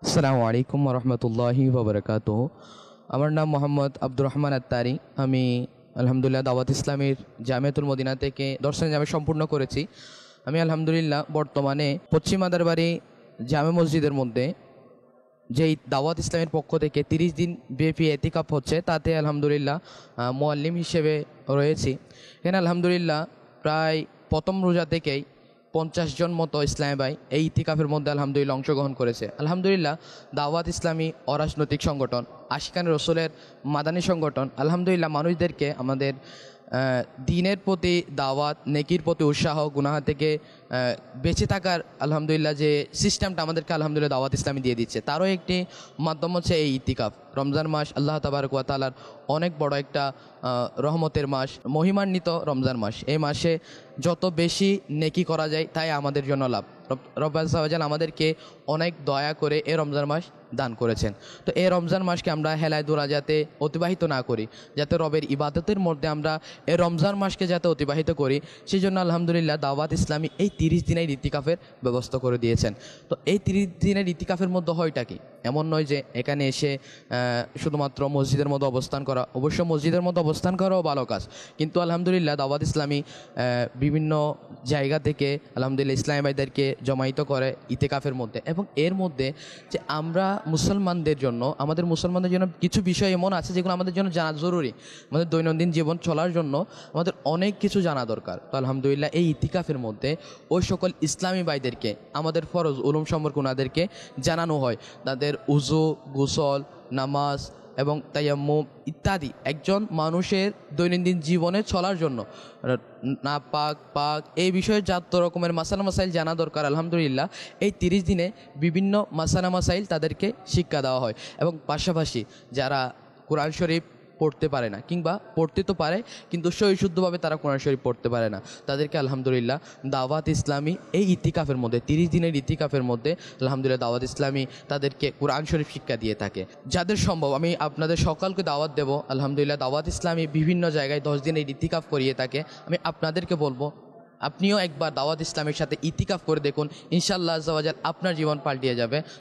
আসসালামু আলাইকুম রহমতুল্লাহি ওবরাকাতুহু। আমার নাম মোহাম্মদ আব্দুর রহমান আত্তারি। আমি আলহামদুলিল্লাহ দাওয়াত ইসলামীর জামিয়াতুল মদিনা থেকে দর্শন জামে সম্পূর্ণ করেছি। আমি আলহামদুলিল্লাহ বর্তমানে পশ্চিম মাদারবাড়ি জামে মসজিদের মধ্যে যেই দাওয়াত ইসলামের পক্ষ থেকে 30 দিন ব্যাপী এতিকাফ হচ্ছে, তাতে আলহামদুলিল্লাহ মুআল্লিম হিসেবে রয়েছি। এখানে আলহামদুলিল্লাহ প্রায় প্রথম রোজা থেকেই 50 জন মতো ইসলামী ভাই এই ইতিকাফের মধ্যে আলহামদুলিল্লাহ অংশগ্রহণ করেছে। আলহামদুলিল্লাহ দাওয়াত ইসলামী অরাজনৈতিক সংগঠন, আশিকানে রসুলের মাদানী সংগঠন আলহামদুলিল্লাহ মানুষদেরকে আমাদের দিনের প্রতি দাওয়াত, নেকির প্রতি উৎসাহ, গুনাহ থেকে বেঁচে থাকার আলহামদুলিল্লাহ যে সিস্টেমটা আমাদেরকে আলহামদুলিল্লাহ দাওয়াত ইসলামী দিয়ে দিচ্ছে, তারও একটি মাধ্যম হচ্ছে এই ইতিকাফ। রমজান মাস আল্লাহ তাবারক ওয়া তাআলার অনেক বড় একটা রহমতের মাস, মহিমান্বিত রমজান মাস। এই মাসে যত বেশি নেকি করা যায় তাই আমাদের জন্য লাভ। রব আযজা ওয়া জাল আমাদেরকে অনেক দয়া করে এই রমজান মাস দান করেছেন। তো এই রমজান মাসকে আমরা হেলায় দোলা যাতে অতিবাহিত না করি, যাতে রবের ইবাদতের মধ্যে আমরা এই রমজান মাসকে যাতে অতিবাহিত করি, সেই জন্য আলহামদুলিল্লাহ দাওয়াত ইসলামী এই 30 দিনের ইতিকাফের ব্যবস্থা করে দিয়েছেন। তো এই 30 দিনের ইতিকাফের মধ্যে হয়টা কি? এমন নয় যে এখানে এসে শুধুমাত্র মসজিদের মধ্যে অবস্থান করা। অবশ্য মসজিদের মধ্যে অবস্থান করাও ভালো কাজ, কিন্তু আলহামদুলিল্লাহ দাওয়াত ইসলামী বিভিন্ন জায়গা থেকে আলহামদুলিল্লাহ ইসলামী ভাইদেরকে জমায়েত করে ইতিকাফের মধ্যে। এবং এর মধ্যে যে আমরা মুসলমানদের জন্য, আমাদের মুসলমানদের জন্য কিছু বিষয় এমন আছে যেগুলো আমাদের জন্য জানা জরুরি। আমাদের দৈনন্দিন জীবন চলার জন্য আমাদের অনেক কিছু জানা দরকার। তো আলহামদুলিল্লাহ এই ইতিকাফের মধ্যে ওই সকল ইসলামী ভাইদেরকে আমাদের ফরজ উলুম সম্পর্কে ওনাদেরকে জানানো হয়। তাদের উযু, গোসল, নামাজ এবং তায়াম্মুম ইত্যাদি একজন মানুষের দৈনন্দিন জীবনে চলার জন্য না পাক এই বিষয়ে যত রকমের মাসালা মাসাইল জানা দরকার। আলহামদুলিল্লাহ এই 30 দিনে বিভিন্ন মাসালা মাসাইল তাদেরকে শিক্ষা দেওয়া হয়। এবং পাশাপাশি যারা কোরআন শরীফ পড়তে পারে না, কিংবা পড়তে তো পারে কিন্তু সহিশুদ্ধভাবে তারা কোরআন শরীফ পড়তে পারে না, তাদেরকে আলহামদুলিল্লাহ দাওয়াত ইসলামী এই ইতিকাফের মধ্যে 30 দিনের ইতিকাফের মধ্যে আলহামদুলিল্লাহ দাওয়াত ইসলামী তাদেরকে কোরআন শরীফ শিক্ষা দিয়ে থাকে। যাদের সম্ভব আমি আপনাদের সকলকে দাওয়াত দেব। আলহামদুলিল্লাহ দাওয়াত ইসলামী বিভিন্ন জায়গায় 10 দিনের ইতিকাফ করিয়ে থাকে। আমি আপনাদেরকে বলবো আপনিও একবার দাওয়াত ইসলামের সাথে ইতিকাফ করে দেখুন, ইনশাআল্লাহ আযজা ওয়া জাল আপনার জীবন পাল্টিয়ে যাবে।